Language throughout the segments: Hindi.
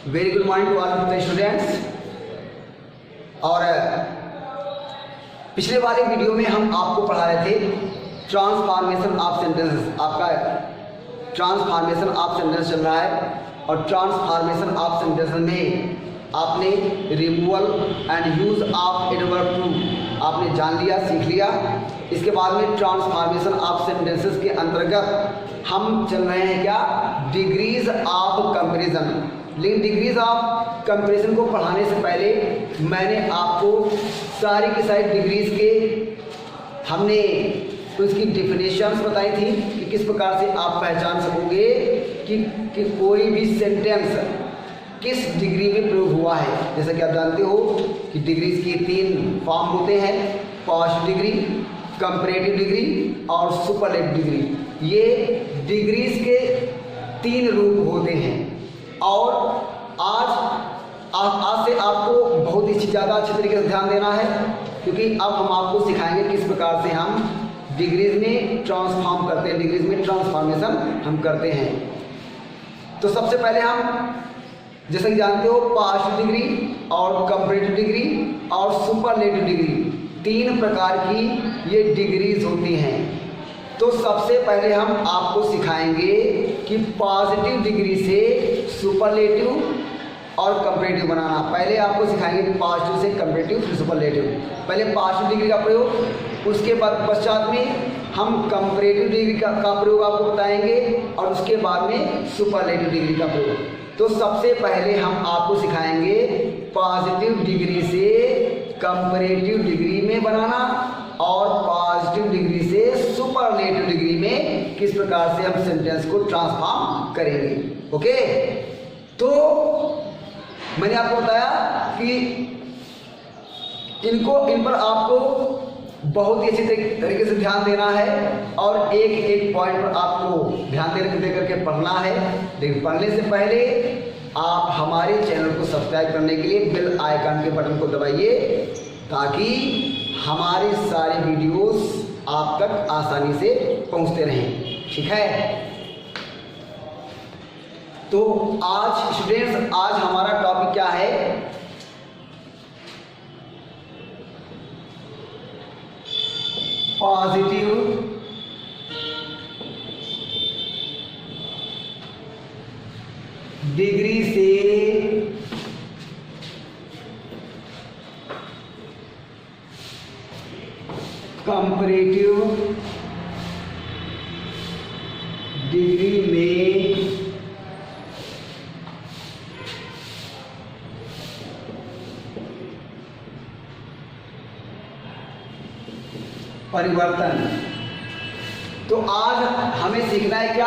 Very good morning to all students. और पिछले वाले वीडियो में हम आपको पढ़ा रहे थे ट्रांसफॉर्मेशन ऑफ सेंटेंसेस। आपका ट्रांसफॉर्मेशन ऑफ सेंटेंस चल रहा है और ट्रांसफॉर्मेशन ऑफ सेंटेंस में आपने removal and use of adverb too आपने जान लिया, सीख लिया। इसके बाद में ट्रांसफॉर्मेशन ऑफ सेंटेंसेस के अंतर्गत हम चल रहे हैं क्या, डिग्रीज ऑफ कंपैरिजन। लेकिन डिग्रीज ऑफ कंपैरिजन को पढ़ाने से पहले मैंने आपको सारी की सारी डिग्रीज के हमने उसकी डिफिनेशंस बताई थी कि किस प्रकार से आप पहचान सकोगे कि कोई भी सेंटेंस किस डिग्री में प्रयोग हुआ है। जैसा कि आप जानते हो कि डिग्रीज के 3 फॉर्म होते हैं, पास्ट डिग्री, कंपैरेटिव डिग्री और सुपरलेटिव डिग्री। ये डिग्रीज के 3 रूप होते हैं। और आज से आपको बहुत ही ज़्यादा अच्छे तरीके से ध्यान देना है, क्योंकि अब हम आपको सिखाएंगे किस प्रकार से हम डिग्रीज में ट्रांसफॉर्म करते हैं, डिग्रीज में ट्रांसफॉर्मेशन हम करते हैं। तो सबसे पहले हम जैसे कि जानते हो पास्ट डिग्री और कंपैरेटिव डिग्री और सुपरलेटिव डिग्री 3 प्रकार की ये डिग्रीज होती हैं। तो सबसे पहले हम आपको सिखाएंगे कि पॉजिटिव डिग्री से सुपरलेटिव और कंपैरेटिव बनाना। पहले आपको सिखाएंगे कि पॉजिटिव से कंपैरेटिव फिर सुपरलेटिव। पहले पॉजिटिव डिग्री का प्रयोग, उसके बाद पश्चात में हम कंपैरेटिव डिग्री का प्रयोग आपको बताएंगे और उसके बाद में सुपरलेटिव डिग्री का प्रयोग। तो सबसे पहले हम आपको सिखाएंगे पॉजिटिव डिग्री से कंपैरेटिव डिग्री में बनाना और पॉजिटिव डिग्री से सुपरलेटिव डिग्री में किस प्रकार से हम सेंटेंस को ट्रांसफॉर्म करेंगे। ओके, तो मैंने आपको बताया कि इन पर आपको बहुत ही अच्छी तरीके से ध्यान देना है और एक एक पॉइंट पर आपको ध्यान दे करके पढ़ना है। लेकिन पढ़ने से पहले आप हमारे चैनल को सब्सक्राइब करने के लिए बेल आइकन के बटन को दबाइए, ताकि हमारे सारे वीडियोस आप तक आसानी से पहुंचते रहें। ठीक है, तो आज स्टूडेंट्स, आज हमारा टॉपिक क्या है, पॉजिटिव डिग्री से कंपैरेटिव डिग्री में परिवर्तन। तो आज हमें सीखना है क्या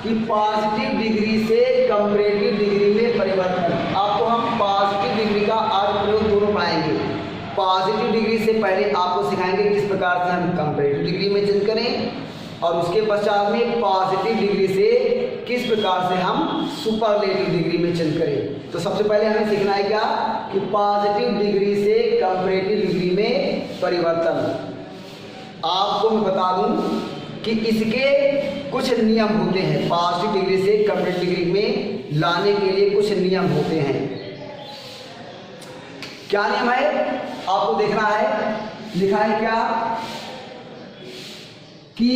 कि पॉजिटिव डिग्री से कंपैरेटिव डिग्री में परिवर्तन। आपको हम पॉजिटिव डिग्री का आज प्रयोग दोनों पढ़ाएंगे। पॉजिटिव डिग्री से पहले आपको सिखाएंगे किस प्रकार से हम कंपैरेटिव डिग्री में चेंज करें और उसके पश्चात में पॉजिटिव डिग्री से किस प्रकार से हम सुपरलेटिव डिग्री में चेंज करें। तो सबसे पहले हमें सीखना है क्या कि पॉजिटिव डिग्री से कंपैरेटिव डिग्री में परिवर्तन। आपको मैं बता दूं कि इसके कुछ नियम होते हैं। पॉजिटिव डिग्री से कंपैरेटिव डिग्री में लाने के लिए कुछ नियम होते हैं। क्या नियम है आपको देखना है, लिखा है क्या कि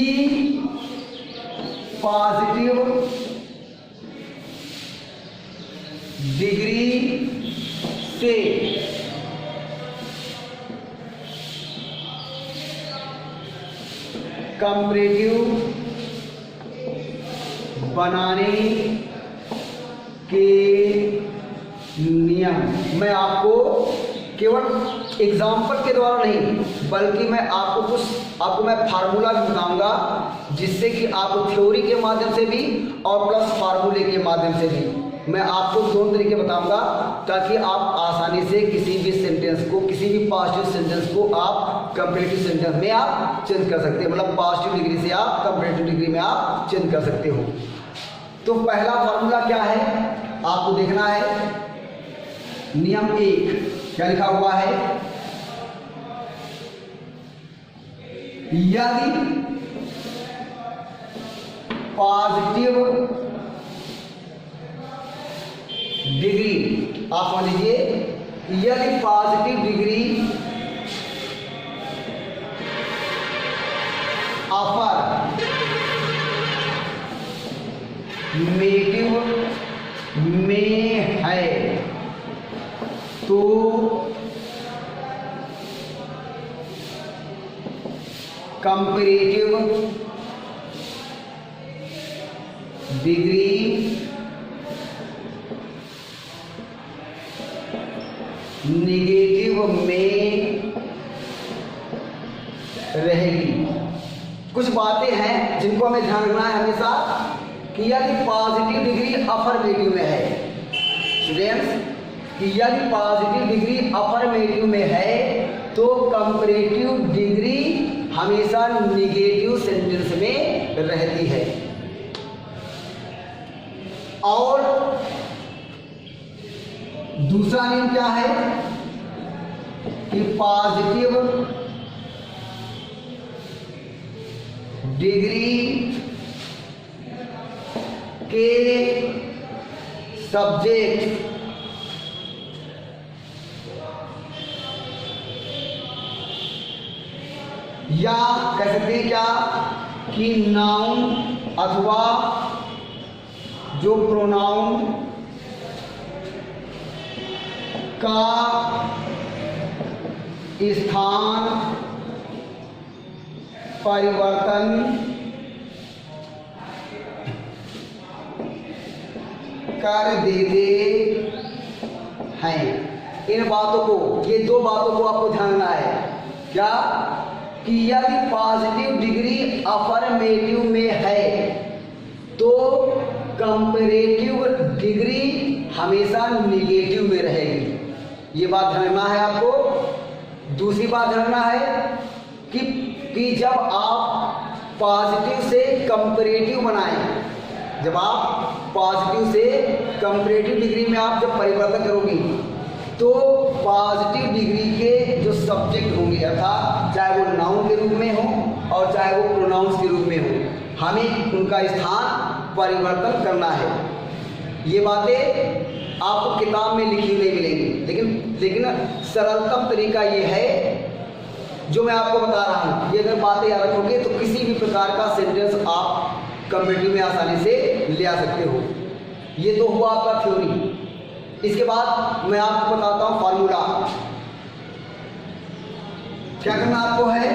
पॉजिटिव डिग्री से कंपैरेटिव बनाने के नियम मैं आपको केवल एग्जाम्पल के द्वारा नहीं, बल्कि मैं आपको मैं फार्मूला भी बताऊंगा, जिससे कि आपको थ्योरी के माध्यम से भी और प्लस फार्मूले के माध्यम से भी मैं आपको दोनों तरीके बताऊंगा, ताकि आप आसानी से किसी भी सेंटेंस को, किसी भी पॉजिटिव सेंटेंस को आप कंपैरेटिव सेंटेंस में आप चेंज कर सकते हैं। मतलब पॉजिटिव डिग्री से आप कंपैरेटिव डिग्री में आप चेंज कर सकते हो। तो पहला फार्मूला क्या है आपको देखना है, नियम 1 क्या लिखा हुआ है, यदि पॉजिटिव डिग्री, आप समझ लीजिए, यदि पॉजिटिव डिग्री अफर्मेटिव में है तो कंपैरेटिव डिग्री नेगेटिव में रहेगी। कुछ बातें हैं जिनको हमें ध्यान रखना है हमेशा कि यदि पॉजिटिव डिग्री अफर्मेटिव में है, स्टूडेंट्स, कि यदि पॉजिटिव डिग्री अफर्मेटिव में है तो कंपैरेटिव डिग्री हमेशा निगेटिव सेंटेंस में रहती है। और दूसरा नियम क्या है कि पॉजिटिव डिग्री के सब्जेक्ट या कह सकते हैं क्या कि नाउन अथवा जो प्रोनाउन का स्थान परिवर्तन कर देते हैं। इन बातों को, ये दो बातों को आपको ध्यान रखना है क्या कि यदि पॉजिटिव डिग्री अफर्मेटिव में है तो कंपैरेटिव डिग्री हमेशा निगेटिव में रहेगी। ये बात ध्यान रखना है आपको। दूसरी बात ध्यान रखना है कि जब आप पॉजिटिव से कंपैरेटिव बनाएं, जब आप पॉजिटिव से कंपैरेटिव डिग्री में आप जब परिवर्तन करोगे तो पॉजिटिव डिग्री के जो सब्जेक्ट होंगे अर्थात चाहे वो नाउन के रूप में हो और चाहे वो प्रोनाउंस के रूप में हो, हमें उनका स्थान परिवर्तन करना है। ये बातें आपको किताब में लिखी नहीं मिलेंगी, लेकिन सरलतम तरीका ये है जो मैं आपको बता रहा हूँ। ये अगर बातें याद रखोगे तो किसी भी प्रकार का सेंटेंस आप कंपैरेटिव में आसानी से ले आ सकते हो। ये तो हुआ आपका थ्योरी। इसके बाद मैं आपको बताता हूँ फार्मूला। क्या करना आपको है,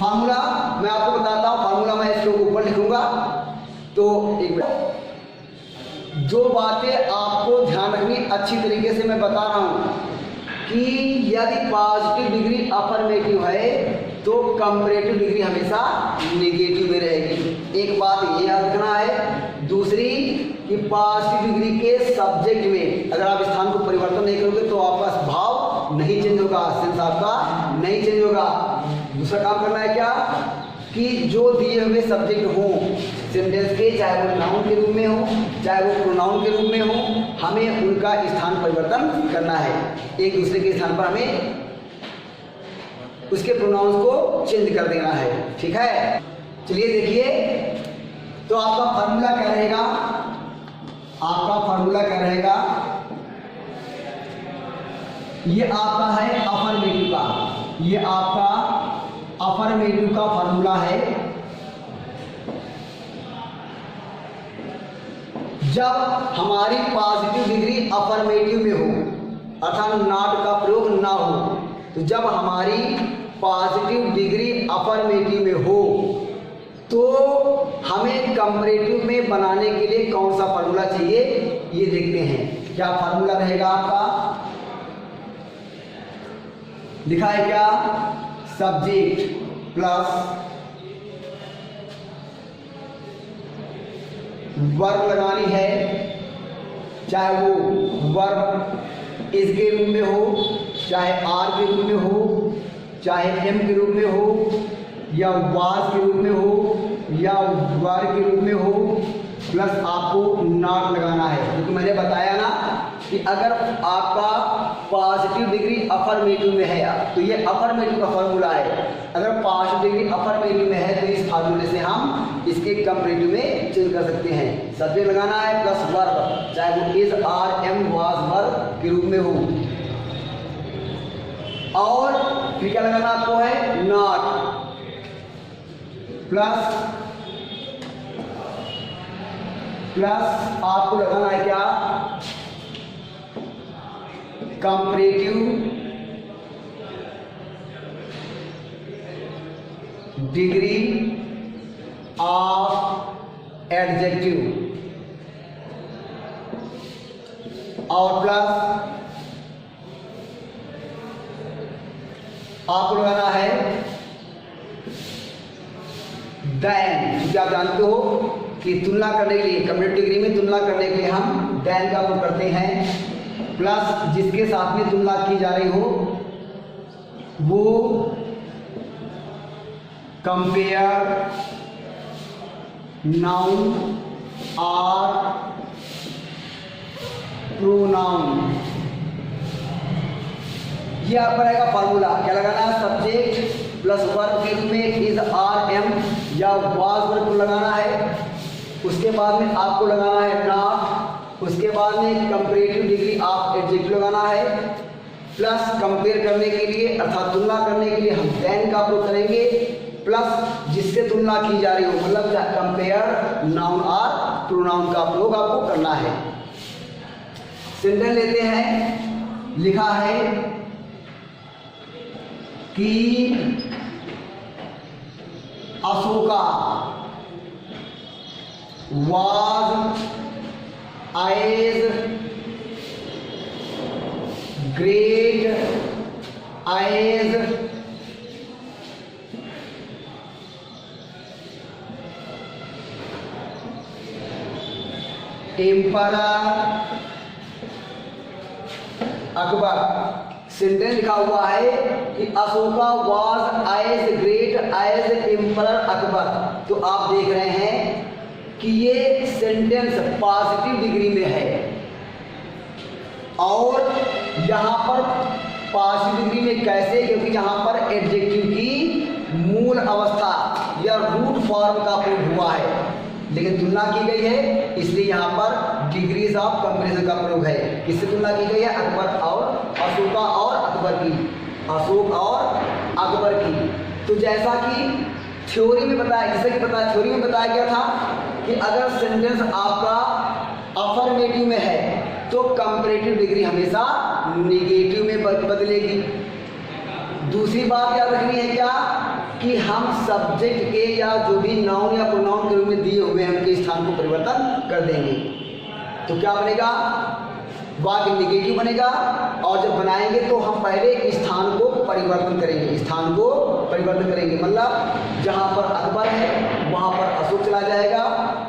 फार्मूला मैं आपको बताता हूँ। फार्मूला मैं इसके ऊपर लिखूंगा तो एक मिनट। जो बातें आपको ध्यान रखनी अच्छी तरीके से मैं बता रहा हूँ कि यदि पॉजिटिव डिग्री अफर्मेटिव है तो कंपैरेटिव डिग्री हमेशा नेगेटिव में रहेगी। एक बात ये याद रखना है। दूसरी कि पॉजिटिव डिग्री के सब्जेक्ट में अगर आप स्थान को परिवर्तन नहीं करोगे तो आपका भाव नहीं चेंज होगा, सेंस आपका नहीं चेंज होगा। दूसरा काम करना है क्या कि जो दिए हुए सब्जेक्ट हो सेंटेंस के, चाहे वो नाउन के रूप में हो चाहे वो प्रोनाउन के रूप में हो, हमें उनका स्थान परिवर्तन करना है। एक दूसरे के स्थान पर हमें उसके प्रोनाउंस को चेंज कर देना है। ठीक है, चलिए देखिए। तो आपका फार्मूला क्या रहेगा, आपका फार्मूला क्या रहेगा, ये आपका है अफर्मेटिव का, ये आपका अफर्मेटिव का फार्मूला है। जब हमारी पॉजिटिव डिग्री अफर्मेटिव में हो अर्थात नॉट का प्रयोग ना हो, तो जब हमारी पॉजिटिव डिग्री अफर्मेटिव में हो तो हमें कंपैरेटिव में बनाने के लिए कौन सा फार्मूला चाहिए ये देखते हैं। क्या फार्मूला रहेगा आपका, लिखा है क्या, सब्जेक्ट प्लस वर्ब लगानी है, चाहे वो वर्ब इसके रूप में हो, चाहे आर के रूप में हो, चाहे एम के रूप में हो, या वाज के रूप में हो, या वर के रूप में हो, प्लस आपको नॉट लगाना है। क्योंकि मैंने बताया ना कि अगर आपका पॉजिटिव डिग्री अफर्मेटिव में है तो ये अफर्मेटिव का फॉर्मूला है। अगर पॉजिटिव डिग्री अफर्मेटिव में है तो इस फार्मूले से हम इसके कंपेरेटिव में चेंज कर सकते हैं। सब्जेक्ट लगाना है प्लस वर्ब, चाहे वो इज, आर, एम, वाज, वर के रूप में हो। और फिर क्या लगाना आपको है, नॉट प्लस आपको लगाना है क्या, कंपैरेटिव डिग्री ऑफ एडजेक्टिव और प्लस आपको लगाना है देन। क्योंकि आप जानते हो कि तुलना करने के लिए, कंपैरेटिव डिग्री में तुलना करने के लिए हम देन का उपयोग करते हैं। प्लस जिसके साथ में तुलना की जा रही हो वो कंपेयर, नाउन और प्रोनाउन। ये आपका रहेगा फार्मूला। क्या लगाना है, सब्जेक्ट प्लस वर्ब के रूप में इज, आर, एम या वाज वर्ब को लगाना है। उसके बाद में आपको लगाना है नॉट, उसके बाद में कंपैरेटिव डिग्री ऑफ एडजेक्टिव लगाना है। प्लस कंपेयर करने के लिए अर्थात तुलना करने के लिए हम देन का प्रयोग करेंगे। प्लस जिससे तुलना की जा रही हो, मतलब कंपेयर, नाउन और प्रोनाउन का प्रयोग आपको करना है। सेंटेंस लेते हैं। लिखा है कि Ashoka was as great as emperor Akbar. Sentence लिखा हुआ है कि Ashoka was as great as emperor Akbar. तो आप देख रहे हैं कि ये सेंटेंस पॉजिटिव डिग्री में है और यहाँ पर पॉजिटिव डिग्री में कैसे, क्योंकि यहाँ पर एडजेक्टिव की मूल अवस्था या रूट फॉर्म का प्रयोग हुआ है, लेकिन तुलना की गई है इसलिए यहाँ पर डिग्रीज ऑफ कंपैरिजन का प्रयोग है। किससे तुलना की गई है, अकबर और अशोका और अकबर की, अशोक और अकबर की। तो जैसा कि थ्योरी में बताया, जैसे कि थ्योरी में बताया गया था कि अगर सेंटेंस आपका अफर्मेटिव में है तो कंपैरेटिव डिग्री हमेशा नेगेटिव में बदलेगी। दूसरी बात याद रखनी है क्या, कि हम सब्जेक्ट के या जो भी नाउन या प्रोनाउन के रूप में दिए हुए हैं उनके स्थान को परिवर्तन कर देंगे। तो क्या बनेगा, वाक्य नेगेटिव बनेगा। और जब बनाएंगे तो हम पहले स्थान को परिवर्तन करेंगे, स्थान को परिवर्तन करेंगे। मतलब जहाँ पर अकबर है वहाँ पर अशोक चला जाएगा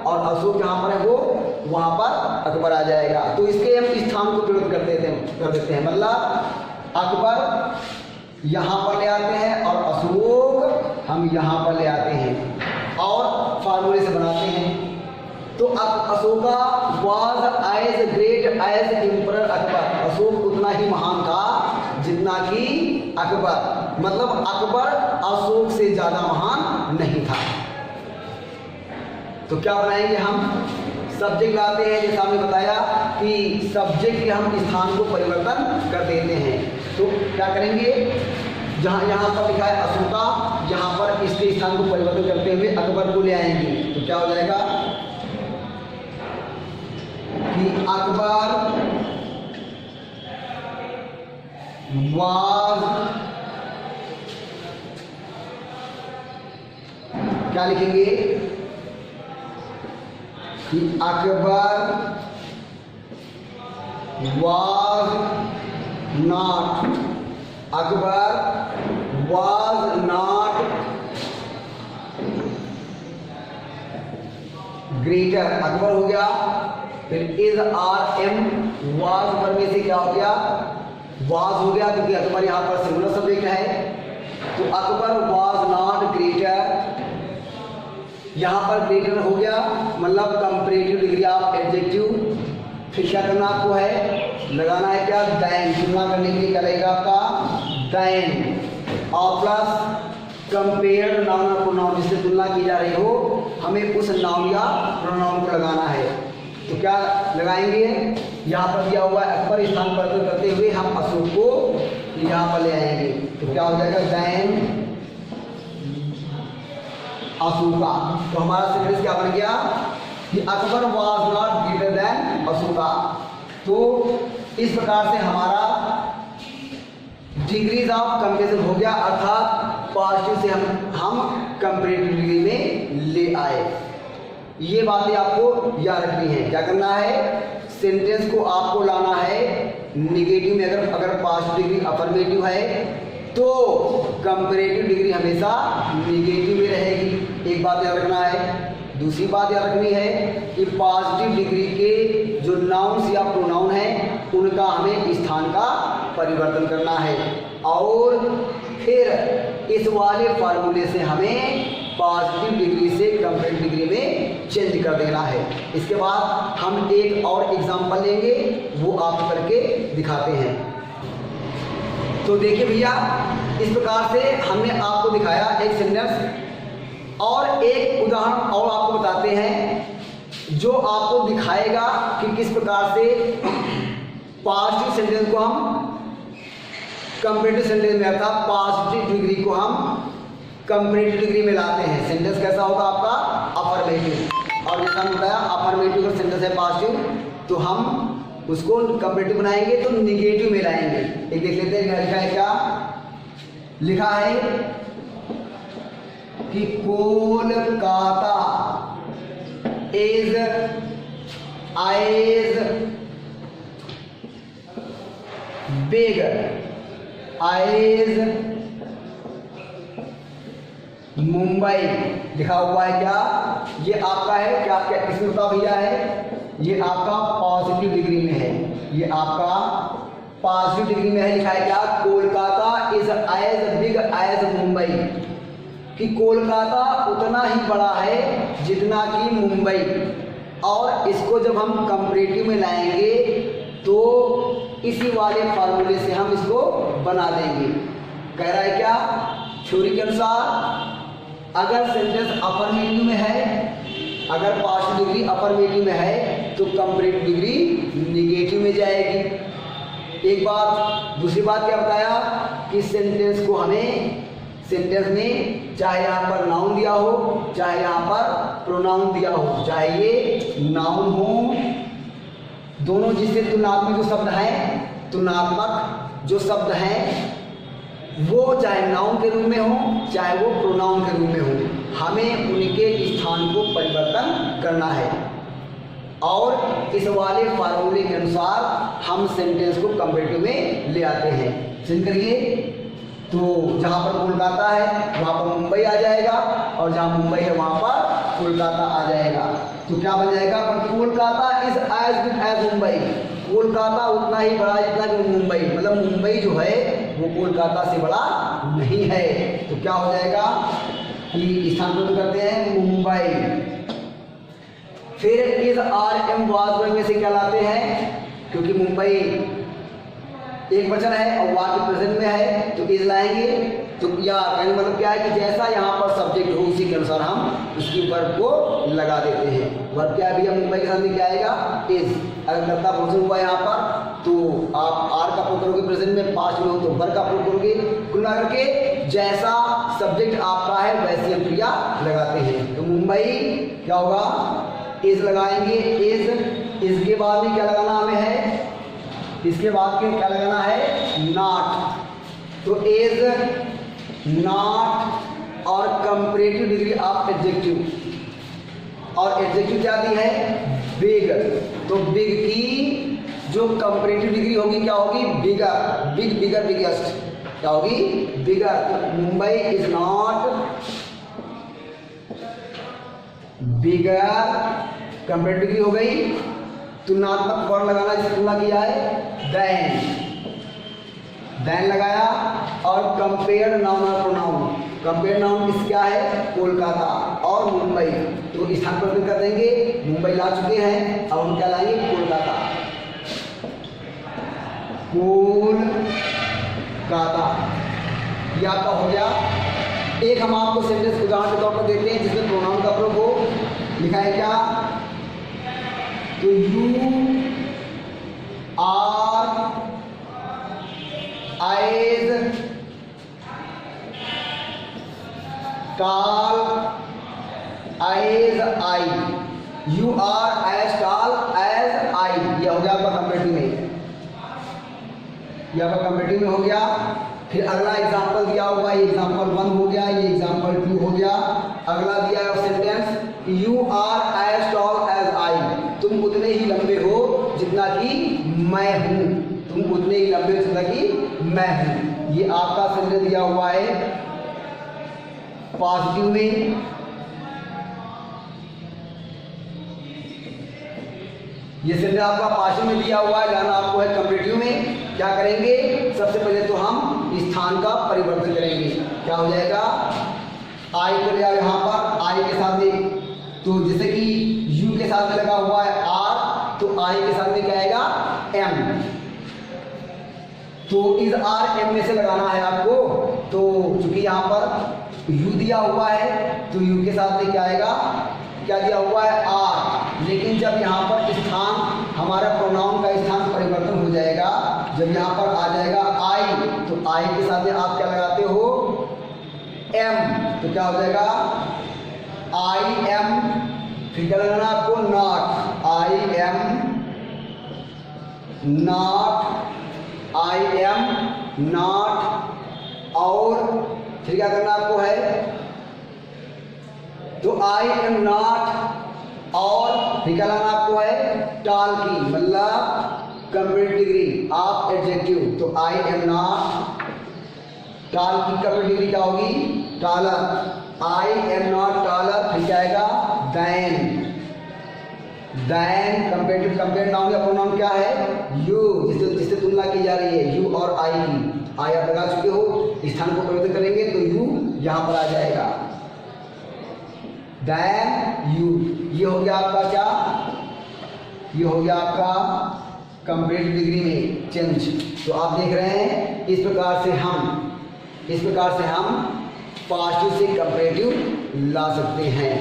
और अशोक जहाँ पर है वो वहाँ पर अकबर आ जाएगा। तो इसके हम स्थान को परिवर्तन कर देते हैं। मतलब अकबर यहाँ पर ले आते हैं और अशोक हम यहाँ पर ले आते हैं और फार्मूले से बनाते हैं। तो Ashoka was as great as emperor Akbar. Ashok उतना ही महान था जितना कि अकबर, मतलब अकबर अशोक से ज्यादा महान नहीं था। तो क्या बनाएंगे हम, सब्जेक्ट लाते हैं, जैसा हमने बताया कि सब्जेक्ट के हम स्थान को परिवर्तन कर देते हैं। तो क्या करेंगे, जहाँ यहाँ पर लिखा है अशोका, यहाँ पर इसके स्थान को परिवर्तन करते हुए अकबर को ले आएंगे। तो क्या हो जाएगा कि अकबर was, क्या लिखेंगे कि Akbar was not, Akbar was not greater, Akbar हो गया। फिर इज, आर, एम, वाज पर में से क्या हो गया, वाज हो गया क्योंकि अकबर यहाँ पर सिंगुलर सब्जेक्ट है। तो अकबर वाज नॉट ग्रेटर, यहाँ पर ग्रेटर हो गया मतलब कंपैरेटिव डिग्री ऑफ एडजेक्टिव। फिर क्या करना आपको है, लगाना है क्या, दैन। तुलना करने के लिए क्या लगेगा आपका, दैन। और प्लस कंपेयर नाउन और प्रोनाउन, जिससे तुलना की जा रही हो हमें उस नाउन या प्रोनाउन को लगाना है। तो क्या लगाएंगे, यहाँ पर दिया हुआ है अकबर स्थान पर करते हुए हम अशोक को यहाँ पर ले आएंगे। तो क्या हो जाएगा, दैन अशोका। तो हमारा सेंटेंस क्या बन गया कि Akbar was not greater than Ashoka. तो इस प्रकार से हमारा डिग्रीज ऑफ कंपेरिजन हो गया, अर्थात पॉजिटिव से हम कंपेरेटिव डिग्री में ले आए। ये बातें आपको याद रखनी है। क्या करना है, सेंटेंस को आपको लाना है निगेटिव में। अगर पॉजिटिव डिग्री अफर्मेटिव है तो कंपेरेटिव डिग्री हमेशा निगेटिव में रहेगी, एक बात याद रखना है। दूसरी बात याद रखनी है कि पॉजिटिव डिग्री के जो नाउन्स या प्रोनाउन हैं उनका हमें स्थान का परिवर्तन करना है, और फिर इस वाले फार्मूले से हमें पॉजिटिव डिग्री से कंपेरेटिव डिग्री में चेंज कर देना है। इसके बाद हम एक और एग्जांपल लेंगे, वो आप करके दिखाते हैं। तो देखिए भैया, इस प्रकार से हमने आपको दिखाया एक सेंटेंस, और एक उदाहरण और आपको बताते हैं जो आपको दिखाएगा कि किस प्रकार से पॉजिटिव सेंटेंस को हम कंपेरेटिव सेंटेंस में, अर्थात पॉजिटिव डिग्री को हम कंपेरेटिव डिग्री में लाते हैं। सेंटेंस कैसा होगा आपका, अफर्मेटिव। और जैसा हमने बताया अफर्मेटिव का सेंटेंस है पॉजिटिव, तो हम उसको कंपेरेटिव बनाएंगे तो निगेटिव में लाएंगे। एक देख लेते हैं लिखा है क्या, लिखा है कि Kolkata is eyes big eyes Mumbai. लिखा हुआ है क्या, ये आपका है क्या, क्या इसमें बताओ भैया है, ये आपका पॉजिटिव डिग्री में है, ये आपका पॉजिटिव डिग्री में है। लिखा है क्या, Kolkata is as big as Mumbai, कि कोलकाता उतना ही बड़ा है जितना कि मुंबई। और इसको जब हम कंपेरेटिव में लाएंगे तो इसी वाले फार्मूले से हम इसको बना देंगे। कह रहा है क्या, थ्योरी के अनुसार अगर सेंटेंस अफर्मेटिव में है, अगर पॉजिटिव डिग्री अफर्मेटिव में है तो कंपेरेटिव डिग्री निगेटिव में जाएगी। एक बात। दूसरी बात क्या बताया कि सेंटेंस को हमें, सेंटेंस में चाहे यहाँ पर नाउन दिया हो चाहे यहाँ पर प्रोनाउन दिया हो, चाहे ये नाउन हो, दोनों जिससे तुलनात्मक जो शब्द हैं, तुलनात्मक जो शब्द हैं वो चाहे नाउन के रूप में हो चाहे वो प्रोनाउन के रूप में हो, हमें उनके स्थान को परिवर्तन करना है। और इस वाले फार्मूले के अनुसार हम सेंटेंस को कंपेरेटिव में ले आते हैं। सुन करिए, तो जहाँ पर कोलकाता है वहाँ पर मुंबई आ जाएगा, और जहाँ मुंबई है वहाँ पर कोलकाता आ जाएगा। तो क्या बन जाएगा, Kolkata is as big as Mumbai. Kolkata उतना ही बड़ा जितना कि मुंबई, मतलब मुंबई जो है वो कोलकाता से बड़ा नहीं है। तो क्या हो जाएगा कि स्थानांतरित करते हैं मुंबई। फिर इज आर एम वाज में से क्या लाते हैं, क्योंकि मुंबई एक वचन है और वाक्य प्रेजेंट में है तो इज लाएंगे। तो या कहने मतलब क्या है कि जैसा यहाँ पर सब्जेक्ट हो उसी के अनुसार हम उसकी वर्ब को लगा देते हैं। वर्ब क्या है भैया, मुंबई के साथ में क्या आएगा, इज। अगर कर्ता फंक्शन हुआ यहाँ पर तो आप आर का प्रयोग करोगे, प्रेजेंट में पास्ट में हो तो वर्ब का प्रयोग करोगे। कुल मिला करके जैसा सब्जेक्ट आपका है वैसी हम क्रिया लगाते हैं। तो मुंबई क्या होगा, इज लगाएंगे, इज के बाद में क्या लगाना हमें है, इसके बाद के क्या लगाना है, नॉट। तो इज नॉट और कंपेरेटिव डिग्री ऑफ एडजेक्टिव, और एडजेक्टिव क्या दी है, बिग। तो बिग की जो कंपेरेटिव डिग्री होगी क्या होगी, बिगर। बिग बिगर बिगेस्ट क्या होगी, bigger. Mumbai is not bigger, comparative degree हो गई। तुलनात्मक वर्ण लगाना, जिससे तुलना किया है, देन। देन लगाया, और कंपेयर नाउन और प्रोनाउन। कंपेयर नाउन किस क्या है, कोलकाता और मुंबई। तो स्थान परिवर्तन कर देंगे, मुंबई ला चुके हैं, अब हम क्या लाएंगे, कोलकाता। गाता। ये आपका हो गया। एक हम आपको सेंटेंस उदाहरण के तौर पर देते हैं जिसमें प्रोनाउन का प्रयोग हो। लिखा है क्या? तो you are as tall as I, you are as tall as I। यह हो गया आपका कंपेरेटिव में, यह आपका कंपेरेटिव में हो गया। फिर अगला एग्जांपल दिया हुआ, ये एग्जांपल 1 हो गया, ये एग्जांपल 2 हो गया। अगला दिया है sentence you are as tall as I, तुम उतने ही लंबे हो जितना कि मैं हूँ, तुम उतने ही लंबे हो जितना कि मैं हूँ। ये आपका सेंटेंस दिया हुआ है पॉजिटिव में। ये सेंटेंस आपका पॉजिटिव में दिया हुआ है, जाना आपको है कंपेरेटिव में। क्या करेंगे? सबसे पहले तो हम स्थान का परिवर्तन करेंगे। क्या हो जाएगा? आई को ले आओ यहाँ पर, आई के साथ में, तो जैसे कि यू के साथ में लगा हुआ है आर, तो आई के साथ में क्या आएगा? एम। तो इस आर एम में से लगाना है आपको। तो चूंकि यहाँ पर यू दिया हुआ है तो यू के साथ में क्या आएगा? क्या दिया हुआ है? आर। लेकिन जब यहाँ पर स्थान, हमारा प्रोनाउन का स्थान परिवर्तन हो जाएगा, जब यहाँ पर आ जाएगा आई, तो आई के साथ में आप क्या लगाते हो? एम। तो क्या हो जाएगा? I am. फिर क्या लगाना आपको? Not. I am not, I am not. और फिर क्या करना आपको है? तो आई एम नॉट, और फिर क्या लाना आपको है? टाल की, मतलब कंपेरेटिव डिग्री ऑफ एडजेक्टिव। तो आई एम नॉट, टाल की कंपेरेटिव डिग्री क्या होगी? Taller. I am not taller. फिर क्या आएगा? Then. Then comparative, compare noun या प्रोनाउन क्या है? यू, जिससे तुलना की जा रही है, यू और आई की। आई आप लगा चुके हो, स्थान को परिवर्तन करेंगे तो यू यहां पर आ जाएगा। देन यू, ये हो गया आपका क्या? ये हो गया आपका कंपेरेटिव डिग्री में चेंज। तो आप देख रहे हैं इस प्रकार से हम पॉजिटिव से कंपेरेटिव ला सकते हैं।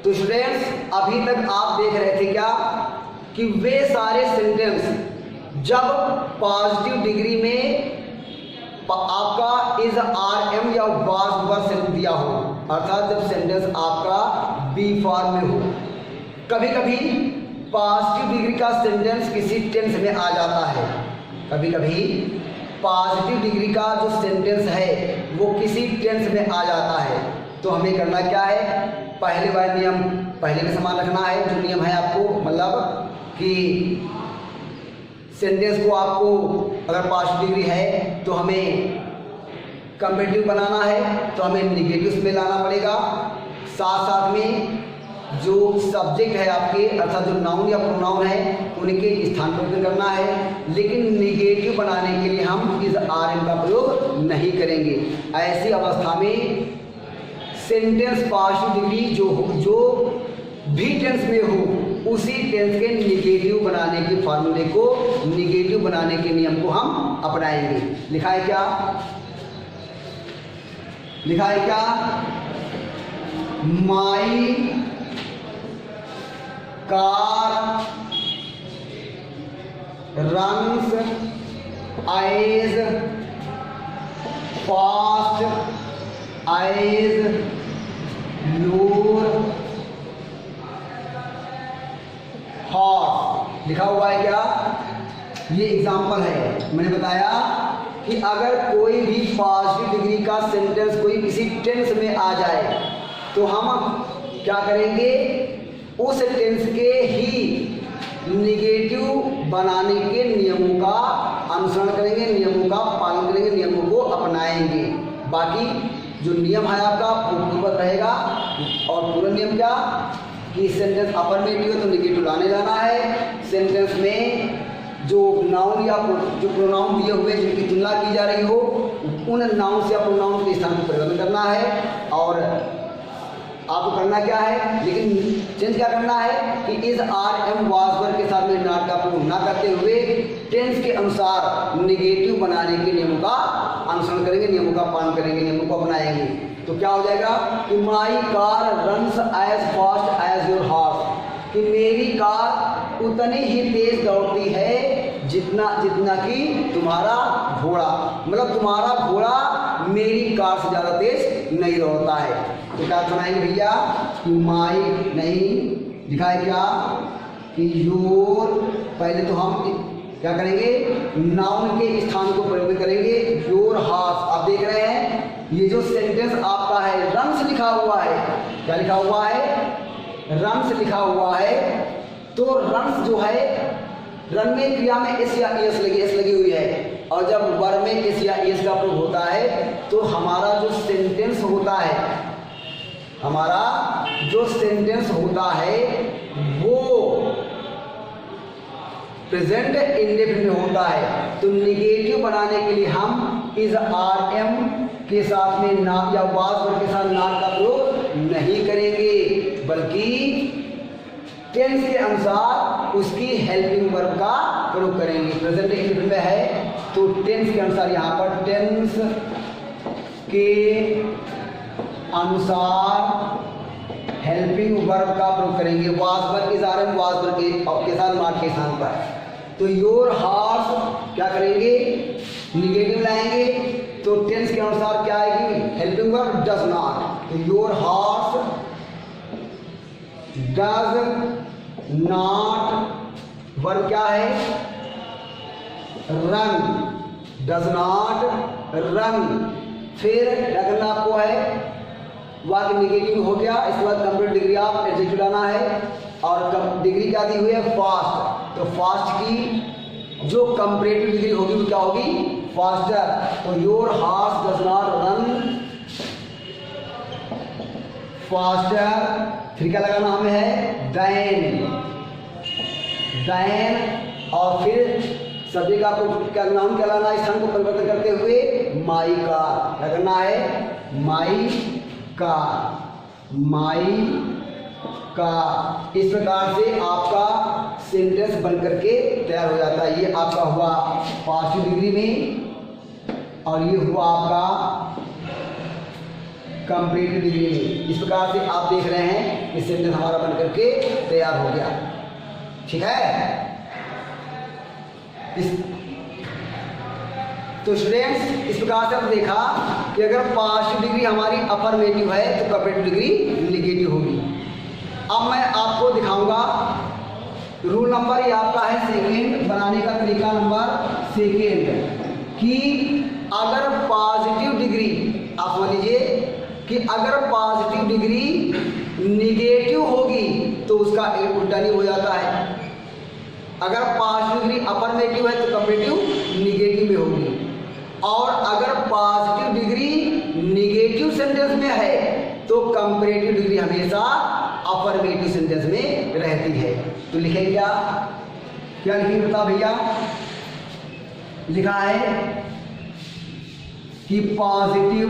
तो स्टूडेंट्स, अभी तक आप देख रहे थे क्या कि वे सारे सेंटेंस जब पॉजिटिव डिग्री में आपका इज आर एम या वाज वर्ब दिया हो, अर्थात जब सेंटेंस आपका बी फॉर्म में हो। कभी कभी पॉजिटिव डिग्री का सेंटेंस किसी टेंस में आ जाता है, कभी कभी पॉजिटिव डिग्री का जो सेंटेंस है वो किसी टेंस में आ जाता है। तो हमें करना क्या है? पहले वाले नियम पहले के समान रखना है। जो नियम है आपको, मतलब कि सेंटेंस को आपको अगर पॉजिटिव डिग्री है तो हमें कंपेरेटिव बनाना है, तो हमें निगेटिव में लाना पड़ेगा। साथ साथ में जो सब्जेक्ट है आपके, अर्थात जो नाउन या प्रोनाउन है, उनके स्थान परिवर्तन करना है। लेकिन निगेटिव बनाने के लिए हम इस आर एम का प्रयोग नहीं करेंगे। ऐसी अवस्था में सेंटेंस पॉजिटिव डिग्री जो भी टेंस में हो, उसी टेंस के निगेटिव बनाने के फार्मूले को, निगेटिव बनाने के नियम को हम अपनाएंगे। लिखा है क्या? लिखा है क्या? My car runs as fast as your horse. लिखा हुआ है क्या? ये एग्जाम्पल है। मैंने बताया कि अगर कोई भी पॉजिटिव डिग्री का सेंटेंस कोई किसी टेंस में आ जाए तो हम क्या करेंगे? उस टेंस के ही निगेटिव बनाने के नियमों का अनुसरण करेंगे, नियमों का पालन करेंगे, नियमों को अपनाएंगे। बाकी जो नियम है आपका वो पूर्ववत रहेगा। और पूरा नियम क्या कि सेंटेंस अफर्मेटिव तो निगेटिव लाना है। सेंटेंस में जो नाउन या जो प्रोनाउन दिए हुए जिनकी तुलना की जा रही हो, उन नाउन से या प्रोनाउन के स्थान को परिवर्तन करना है। और आपको करना क्या है, लेकिन चेंज क्या करना है कि is are am was verb के साथ में नॉट का प्रयोग न करते हुए टेंस के अनुसार नेगेटिव बनाने के नियमों का अनुसरण करेंगे, नियमों का पालन करेंगे, नियमों को अपनाएंगे। तो क्या हो जाएगा कि my car runs as fast as your horse, कि मेरी कार उतनी ही तेज दौड़ती है जितना कि तुम्हारा घोड़ा, मतलब तुम्हारा घोड़ा मेरी कार से ज़्यादा तेज नहीं दौड़ता है। तो क्या सुनाएंगे भैया कि माई नहीं लिखा है क्या कि योर, पहले तो हम क्या करेंगे नाउन के स्थान को प्रयोग करेंगे योर हॉर्स। आप देख रहे हैं ये जो सेंटेंस आपका है रन्स लिखा हुआ है, क्या लिखा हुआ है रन्स लिखा हुआ है। तो रन्स जो है रन में क्रिया में एस या एस लगी हुई है, और जब वर्ब में एस या एस का प्रयोग होता है तो हमारा जो सेंटेंस होता है, हमारा जो सेंटेंस होता है वो प्रेजेंट इंडेफिनिट में होता है। तो नेगेटिव बनाने के लिए हम इस आर एम के साथ में नाम या वाज वर्ब के साथ नाम का प्रयोग नहीं करेंगे, बल्कि टेंस के अनुसार उसकी हेल्पिंग वर्ब का प्रयोग करेंगे। प्रेजेंट इंडेफिनिट में है तो टेंस के अनुसार यहाँ पर टेंस के अनुसार हेल्पिंग वर्ब का प्रयोग करेंगे। वाज वर्ब इस आर एम वाज वर्ब के साथ नॉट के स्थान पर। तो योर हॉर्स क्या करेंगे निगेटिव लाएंगे, तो टेंस के अनुसार क्या आएगी हेल्पिंग वर्ब डज नॉट। तो your horse does not, verb क्या है रन, डज नॉट रन। फिर क्या करना आपको है वाक्य निगेटिव हो गया, इसके बाद कंप्लीट डिग्री आप एडजेक्टिव लाना है, और डिग्री क्या दी हुई है फास्ट। तो फास्ट की जो कंपैरेटिव डिग्री होगी वो क्या होगी फास्टर। तो your horse does not run faster. फिर क्या लगाना हमें है देन, और फिर सब्जेक्ट आपको क्या नाउन क्या लाना है, स्थान को परिवर्तन करते हुए माई कार, क्या करना है माई कार, माई का। इस प्रकार से आपका सेंटेंस बन करके तैयार हो जाता है। ये आपका हुआ पासिव डिग्री में और ये हुआ आपका कंप्लीट डिग्री में। इस प्रकार से आप देख रहे हैं कि सेंटेंस हमारा बन करके तैयार हो गया, ठीक है। तो स्टूडेंट्स इस प्रकार से हमने देखा कि अगर पासिव डिग्री हमारी अफर्मेटिव है तो कंप्लीट डिग्री नेगेटिव होगी। अब मैं आपको दिखाऊंगा रूल नंबर, ये आपका है सेकेंड, बनाने का तरीका नंबर सेकेंड, कि अगर पॉजिटिव डिग्री, आप समझ लीजिए कि अगर पॉजिटिव डिग्री निगेटिव होगी तो उसका एक उल्टा नहीं हो जाता है। अगर पॉजिटिव डिग्री अफर्मेटिव है तो कंपेटिव निगेटिव में होगी, और अगर पॉजिटिव डिग्री निगेटिव सेंटेंस में है तो कंपैरेटिव डिग्री हमेशा अफर्मेटिव सेंटेंस में रहती है। तो लिखेंगे क्या लिखेंगे बता भैया, लिखा है कि पॉजिटिव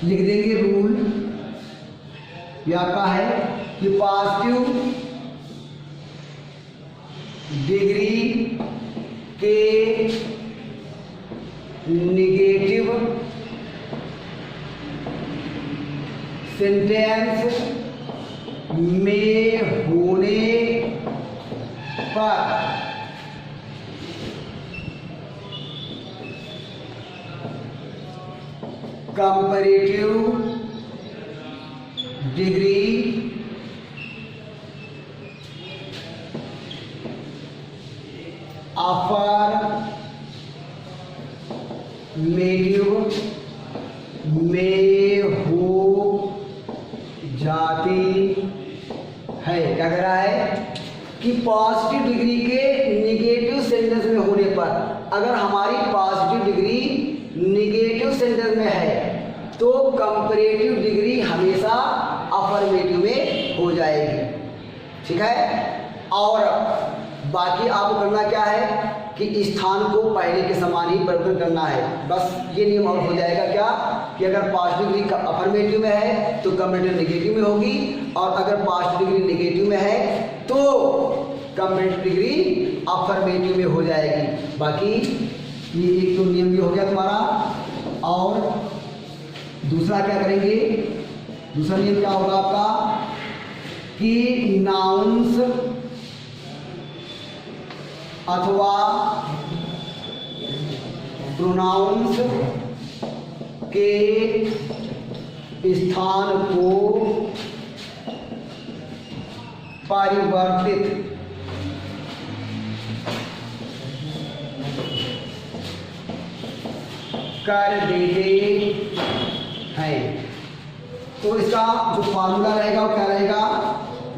लिख देंगे रूल, या का है कि पॉजिटिव डिग्री के निगेटिव सेंटेंस में होने पर कंपैरेटिव डिग्री अफर्मेटिव में हो जाती है। क्या कह रहा है कि पॉजिटिव डिग्री के निगेटिव सेंटेंस में होने पर, अगर हमारी पॉजिटिव डिग्री निगेटिव सेंटेंस में है तो कंपैरेटिव डिग्री हमेशा अफर्मेटिव में हो जाएगी, ठीक है। और बाकी आपको करना क्या है कि स्थान को पहले के समान ही परिवर्तन करना है। बस ये नियम और हो जाएगा क्या कि अगर पास्ट डिग्री अफर्मेटिव में है तो कंपैरेटिव नेगेटिव में होगी, और अगर पास्ट डिग्री नेगेटिव में है तो कंपैरेटिव डिग्री अफर्मेटिव में हो जाएगी। बाकी ये एक तो नियम ये हो गया तुम्हारा। और दूसरा क्या करेंगे, दूसरा नियम क्या होगा आपका कि नाउन्स अथवा प्रोनाउंस के स्थान को परिवर्तित कर देते हैं। तो इसका जो फार्मूला रहेगा वो क्या रहेगा,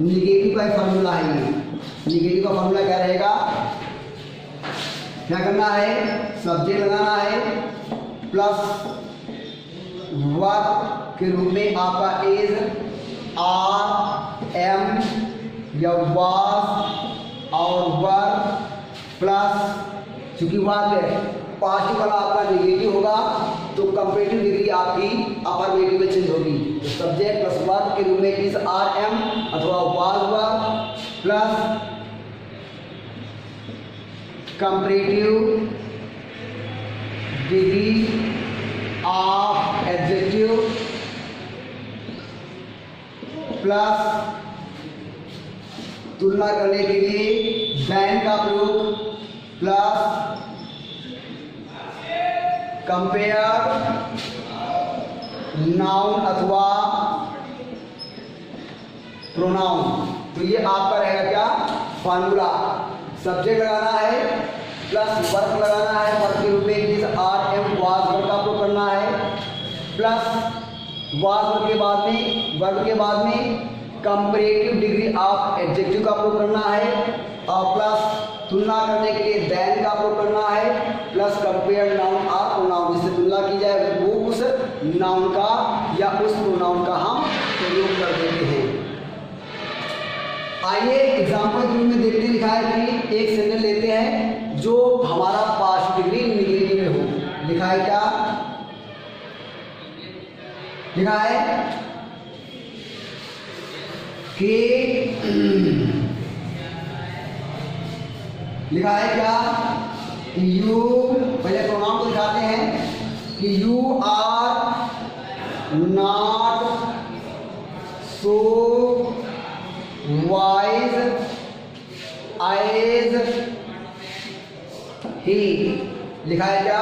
निगेटिव का फार्मूला है। ये निगेटिव का फार्मूला क्या रहेगा, क्या करना है, सब्जेक्ट लगाना है प्लस वर्ब के रूप में आपका इज, आर, एम या वाज और वर्ब प्लस, चूंकि वर्ब पास्ट वाला आपका नेगेटिव होगा तो कंपैरेटिव डिग्री आपकी अफर्मेटिव में चेंज होगी। तो सब्जेक्ट प्लस वर्ब के रूप में इज, आर, एम अथवा was verb plus comparative degree of adjective plus तुलना करने के लिए देन का प्रयोग प्लस कंपेयर नाउन अथवा प्रोनाउन। तो ये आपका रहेगा क्या फार्मूला, सब्जेक्ट लगाना है प्लस वर्ब लगाना है, वर्ब के रूप में is, are, am was verb का प्रयोग करना है प्लस वाज वर्ब के बाद में कंपैरेटिव डिग्री ऑफ एडजेक्टिव का प्रयोग करना है और प्लस तुलना करने के लिए देन का प्रयोग करना है प्लस कंपेयर नाउन और प्रोनाउन, जिससे तुलना की जाए वो उस नाउन का या उस प्रोनाउन का हम प्रयोग कर देते हैं। आइए एग्जाम्पल के रूप में देखते लिखा है कि एक सेंटेंस लेते हैं जो हमारा पास्ट डिग्री नेगेटिव में हो। लिखा है क्या, लिखा है कि लिखा है क्या, यू, पहले प्रोनाउन को दिखाते हैं कि you are not so wise as he. लिखा है क्या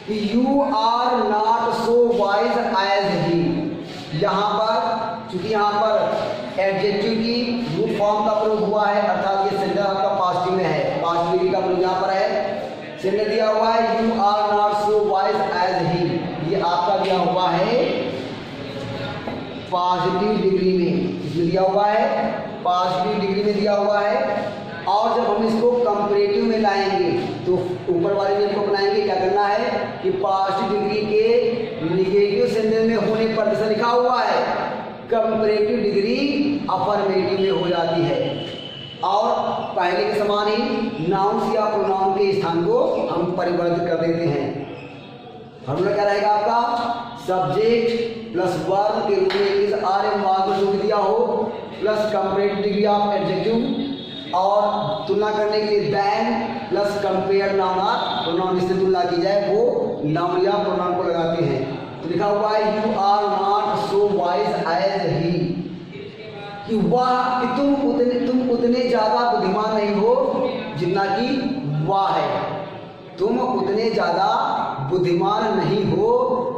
कि you are not so wise as he. यहाँ पर चूंकि यहाँ पर एडजेक्टिव की रूट फॉर्म का प्रयोग हुआ है, अर्थात ये सेंटेंस आपका पास्ट में है, पास्ट डिग्री का प्रयोग यहाँ पर है। सेंटेंस दिया हुआ है you are not so wise as he, ये आपका दिया हुआ है पॉजिटिव डिग्री में, इसमें दिया हुआ है पॉजिटिव डिग्री में दिया हुआ है। और जब हम इसको कंपैरेटिव में लाएंगे तो ऊपर वाले नियम को अपनाएंगे। क्या करना है कि पॉजिटिव डिग्री के नेगेटिव सेंटेंस में होने पर जैसा लिखा हुआ है कंपैरेटिव डिग्री अफर्मेटिव में हो जाती है और पहले के समान ही नाउन्स या प्रोनाउन के स्थान को हम परिवर्तित कर देते हैं। फॉर्मूला क्या रहेगा आपका, सब्जेक्ट प्लस वर्ब के रूप में इज, आर, एम वाज जो भी दिया हो plus comparative degree of adjective और तुलना करने के लिए देन प्लस कंपेयर नाउन और प्रोनाउन, जिससे तुलना की जाए वो नाउन या प्रोनाउन को लगाते हैं। तो लिखा हुआ है you are not so wise as he, कि वह, कि तुम उतने ज्यादा बुद्धिमान नहीं हो जितना कि वह है। तुम उतने ज्यादा बुद्धिमान नहीं हो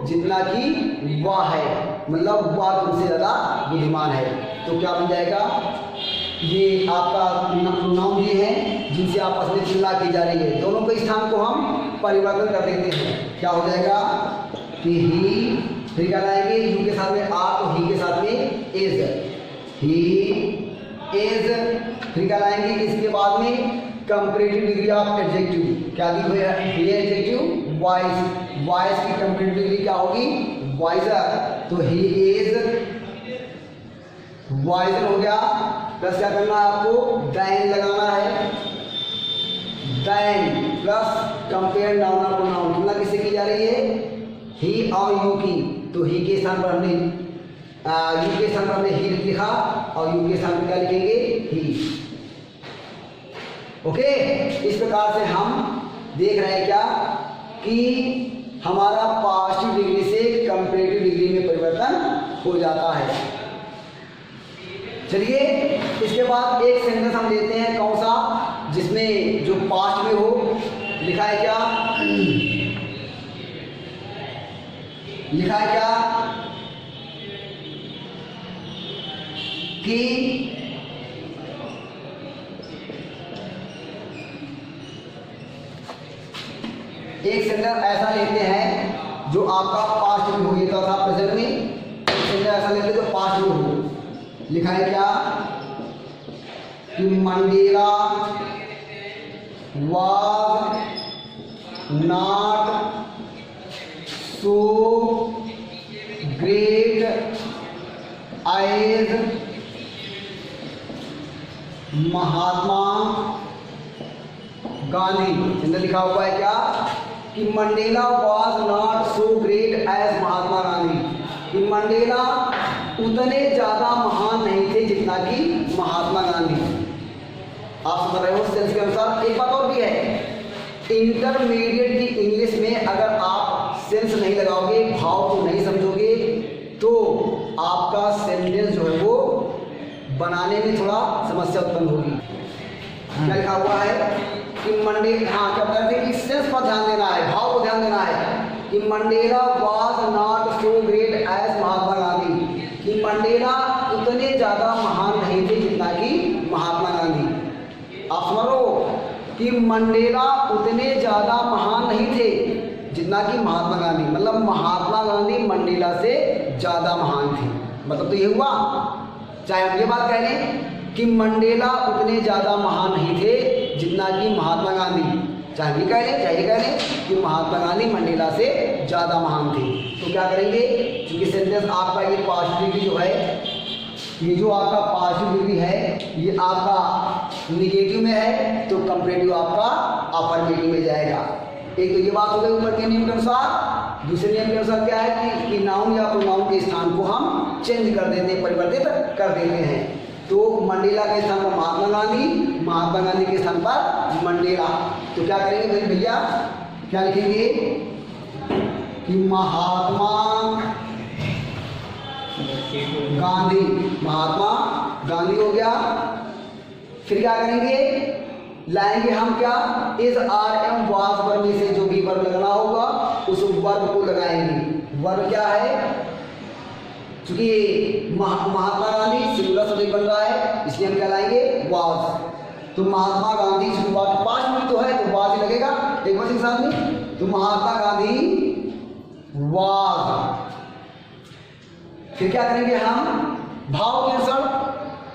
जितना कि वह है, मतलब वह तुमसे ज्यादा बुद्धिमान है। तो क्या बन जाएगा, ये आपका प्रोनाउन ये है जिनसे आपस में तुलना की जा रही है, दोनों के स्थान को हम परिवर्तन कर देते हैं। क्या हो जाएगा कि ही, फिर क्या लाएंगे यू के साथ में आर, तो ही के साथ में इज, ही इज, फिर क्या लाएंगे इसके बाद में कंपैरेटिव डिग्री ऑफ एडजेक्टिव। क्या दी हुई है ये एडजेक्टिव वॉइस, वॉइस की कंपैरेटिव डिग्री क्या होगी वॉइसर, तो ही इज वॉइसर हो गया। प्लस क्या करना है आपको, देन लगाना है, देन प्लस कंपेयर नाउन और प्रोनाउन, तुलना किससे की जा रही है? ही और यू की। तो ही के स्थान पर हमने यू के स्थान पर हमने ही लिखा और यू के स्थान पर क्या लिखेंगे? ही। ओके, इस प्रकार से हम देख रहे हैं क्या कि हमारा पॉजिटिव डिग्री से कंपेरेटिव डिग्री में परिवर्तन हो जाता है। चलिए इसके बाद एक सेंटेंस हम लेते हैं, कौन सा? जिसमें जो पास्ट में हो। लिखा है क्या? लिखा है क्या कि एक सेंटेंस ऐसा लेते हैं जो आपका पास्ट में हो, ये तो था प्रेजेंट में। एक सेंटेंस ऐसा लेते हैं जो पास्ट में हो। लिखा है क्या कि Mandela was not so great as Mahatma Gandhi. अंदर लिखा हुआ है क्या कि Mandela was not so great as Mahatma Gandhi, कि मंडेला उतने ज्यादा महान नहीं थे जितना कि महात्मा गांधी। आप समझ रहे हो सेंस के अनुसार। एक बात और भी है, इंटरमीडिएट की इंग्लिश में अगर आप सेंस नहीं लगाओगे, भाव को नहीं समझोगे, तो आपका सेंटेंस जो है वो बनाने में थोड़ा समस्या उत्पन्न होगी। क्या लिखा हुआ है कि हाँ क्या कहते हैं कि सेंस पर ध्यान देना है, भाव को ध्यान देना है कि Mandela was not so great as Mahatma Gandhi, कि मंडेला उतने ज्यादा महान नहीं थे जितना कि महात्मा गांधी। आप समझ लो कि मंडेला उतने ज्यादा महान नहीं थे जितना कि महात्मा गांधी, मतलब महात्मा गांधी मंडेला से ज्यादा महान थे। मतलब तो ये हुआ, चाहे हम ये बात कह लें कि मंडेला उतने ज्यादा महान नहीं थे जितना कि महात्मा गांधी, चाहे भी कह लें चाहे ये कह लें कि महात्मा गांधी मंडेला से ज़्यादा महान थे। तो क्या करेंगे, क्योंकि सेंटेंस आपका ये पॉजिटिव डिग्री जो है, ये जो आपका पॉजिटिव डिग्री है ये आपका निगेटिव में है, तो कंपेरेटिव आपका अफर्मेटिव में जाएगा। एक तो ये बात हो गई ऊपर के नियम के अनुसार। दूसरे नियम के अनुसार क्या है कि नाउन या प्रोनाउन के स्थान को हम चेंज कर देते हैं, परिवर्तित कर देते हैं। तो मंडेला के स्थान पर महात्मा गांधी, महात्मा गांधी के स्थान पर मंडेला। तो क्या करेंगे भाई भैया, क्या लिखेंगे कि महात्मा गांधी, महात्मा गांधी हो गया। फिर क्या करेंगे, लाएंगे हम क्या, इस आर एम वाज वर्ब में से जो भी वर्ब लगाना होगा उस वर्ब को लगाएंगे। वर्ब क्या है, क्योंकि महात्मा गांधी सिंगुलर सब्जेक्ट बन रहा है, इसलिए हम क्या लाएंगे, वाज। तो महात्मा गांधी शुरुआत 5 मिनट तो है तो वाज ही लगेगा। एक बार एक साथ में, तो महात्मा गांधी वाज। फिर क्या करेंगे हम, भाव के अनुसार,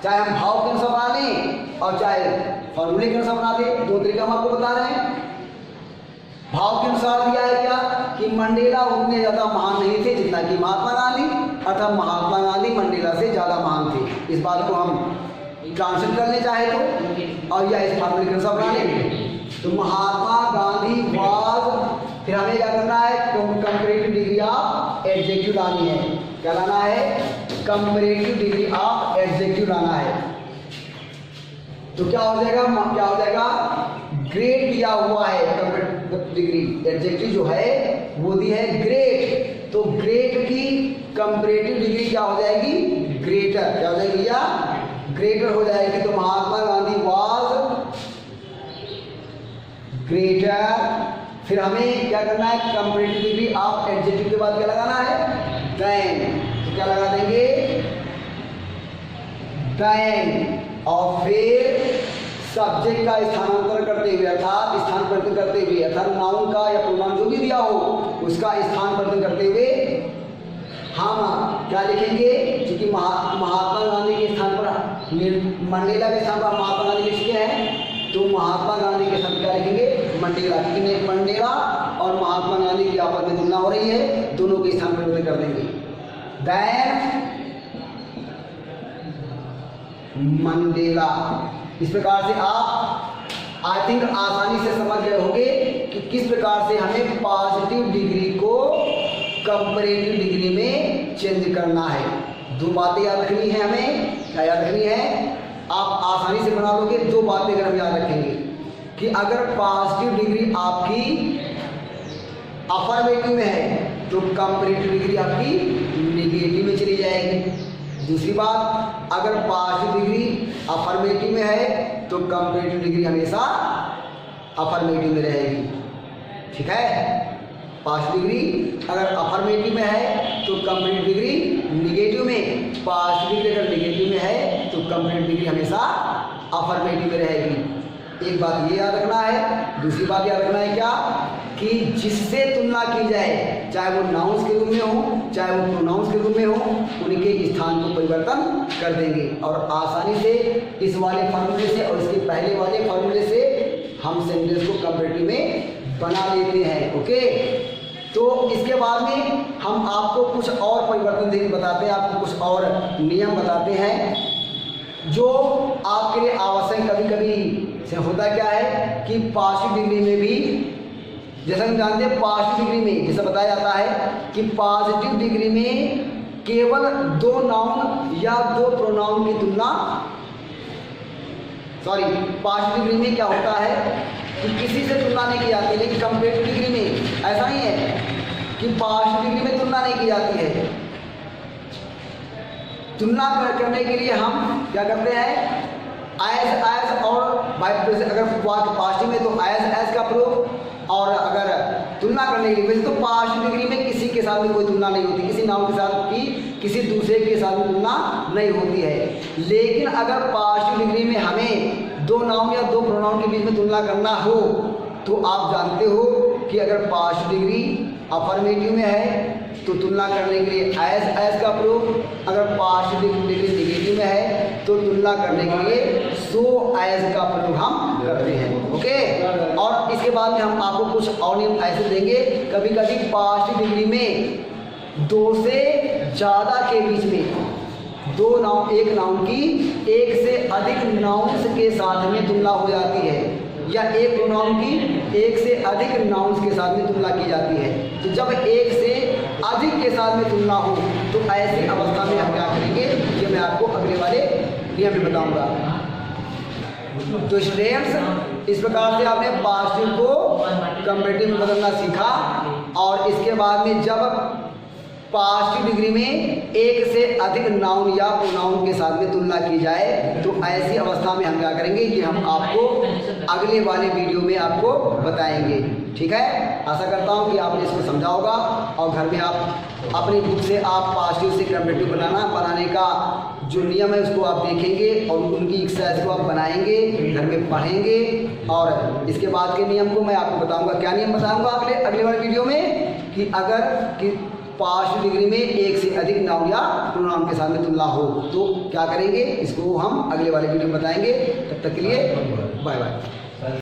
चाहे हम भाव के अनुसार बना लें और चाहे फॉर्मूले के अनुसार बना दें, दो तरीका हम आपको बता रहे हैं। भाव के अनुसार दिया है क्या कि मंडेला उतने ज्यादा महान नहीं थे जितना कि महात्मा गांधी, अर्थात महात्मा गांधी मंडेला से ज्यादा महान थे। इस बात को हम ट्रांसलेट करने चाहे तो और या इस फॉर्मूले के अनुसार बना लेंगे। तो महात्मा गांधी वाज, फिर हमें क्या करना है, कंपैरेटिव डिग्री ऑफ एडजेक्टिव लानी है। क्या लाना है, कंपैरेटिव डिग्री ऑफ एडजेक्टिव लाना है। तो क्या हो जाएगा, क्या हो जाएगा, ग्रेट दिया हुआ है कंपैरेटिव डिग्री, एडजेक्टिव जो है वो दी है ग्रेट। तो ग्रेट की कंपैरेटिव डिग्री क्या हो जाएगी, ग्रेटर। क्या हो जाएगी भैया, ग्रेटर हो जाएगी। तो महात्मा गांधी वाज ग्रेटर। फिर हमें क्या करना है, कंपैरेटिव डिग्री ऑफ एडजेक्टिव के बाद क्या लगाना है, देन। तो क्या लगा देंगे, देन। और फिर सब्जेक्ट का स्थानांतरण करते हुए, अर्थात स्थान परिवर्तन करते हुए, अर्थात नाउन का या प्रोनाउन जो भी दिया हो उसका स्थान परिवर्तन करते हुए हम क्या लिखेंगे, क्योंकि महात्मा गांधी के स्थान पर मंडेला के स्थान पर महात्मा गांधी लिख चुके हैं, तो महात्मा गांधी के स्थान क्या लिखेंगे, मंडेला। क्योंकि मंडेला और महात्मा गांधी की आपस में तुलना हो रही है, दोनों के स्थान परिवर्तन कर देंगे। Then Mandela. इस प्रकार से आप आई थिंक आसानी से समझ गए होंगे कि किस प्रकार से हमें पॉजिटिव डिग्री को कंपैरेटिव डिग्री में चेंज करना है। दो बातें याद रखनी है हमें, क्या याद रखनी है, आप आसानी से बना लोगे। दो बातें अगर हम याद रखेंगे कि अगर पॉजिटिव डिग्री आपकी अफर्मेटिव में है तो कंपैरेटिव डिग्री आपकी नेगेटिव में चली जाएगी। दूसरी बात, अगर पॉजिटिव डिग्री अफर्मेटिव में है तो कंपैरेटिव डिग्री हमेशा अफर्मेटिव में रहेगी। ठीक है, पॉजिटिव डिग्री अगर अफर्मेटिव में है तो कंपैरेटिव डिग्री निगेटिव में, पॉजिटिव डिग्री अगर निगेटिव में है तो कंपैरेटिव डिग्री हमेशा अफर्मेटिव में रहेगी। एक बात ये याद रखना है। दूसरी बात याद रखना है क्या, कि जिससे तुलना की जाए, चाहे वो नाउन्स के रूप में हो चाहे वो प्रोनाउंस के रूप में हो, उनके स्थान को परिवर्तन कर देंगे और आसानी से इस वाले फॉर्मूले से और इसके पहले वाले फॉर्मूले से हम सेंटेंस को कंपैरेटिव में बना लेते हैं। ओके, तो इसके बाद में हम आपको कुछ और परिवर्तन बताते हैं, आपको कुछ और नियम बताते हैं जो आपके लिए आवश्यक कभी कभी से होता क्या है कि पॉजिटिव डिग्री में भी, जैसा हम जानते हैं पॉजिटिव डिग्री में जैसा बताया जाता है कि पॉजिटिव डिग्री में केवल दो नाउन या दो प्रोनाउन की तुलना, पॉजिटिव डिग्री में क्या होता है कि किसी से तुलना नहीं की जाती, लेकिन कंपैरेटिव डिग्री में ऐसा नहीं है कि पॉजिटिव डिग्री में तुलना नहीं की जाती है। तुलना करने के लिए हम क्या करते हैं, एज और अगर पॉजिटिव में तो एज का प्रयोग, और अगर तुलना करने के लिए वैसे तो पॉजिटिव डिग्री में किसी के साथ में कोई तुलना नहीं होती, किसी नाउन के साथ की किसी दूसरे के साथ में तुलना नहीं होती है। लेकिन अगर पॉजिटिव डिग्री में हमें दो नाउन या दो प्रोनाउन के बीच में तुलना करना हो तो आप जानते हो कि अगर पॉजिटिव डिग्री अफर्मेटिव में है तो तुलना करने के लिए एज का प्रयोग, अगर पॉजिटिव डिग्री निगेटिव में है तो तुलना करने के लिए सो एज का प्रयोग हम करते हैं। ओके, और इसके बाद में हम आपको कुछ और नियम ऐसे देंगे, कभी कभी पॉजिटिव डिग्री में दो से ज़्यादा के बीच में दो नाउन, एक नाउन की एक से अधिक नाउन्स के साथ में तुलना हो जाती है, या एक प्रोनाउन की एक से अधिक नाउन्स के साथ में तुलना की जाती है। तो जब एक से अधिक के साथ में तुलना हो तो ऐसी अवस्था में हम क्या करेंगे, ये मैं आपको अगले वाले नियम में बताऊंगा। तो स्टूडेंट्स, इस प्रकार से आपने पॉजिटिव को कंपैरेटिव में बदलना सीखा, और इसके बाद में जब पॉजिटिव डिग्री में एक से अधिक नाउन या प्रोनाउन के साथ में तुलना की जाए तो ऐसी अवस्था में हम क्या करेंगे, ये हम आपको अगले वाले वीडियो में आपको बताएंगे। ठीक है, आशा करता हूँ कि आपने इसको समझा होगा और घर में आप अपनी बुक से आप पॉजिटिव से कंपैरेटिव बनाने का जो नियम है उसको आप देखेंगे और उनकी एक्सरसाइज को आप बनाएंगे, घर में पढ़ेंगे, और इसके बाद के नियम को मैं आपको बताऊंगा। क्या नियम बताऊंगा अगले वाले वीडियो में, कि अगर कि पॉजिटिव डिग्री में एक से अधिक नाउन या प्रोनाउन के साथ में तुलना हो तो क्या करेंगे, इसको हम अगले वाले वीडियो में बताएंगे। तब तक के लिए बाय बाय।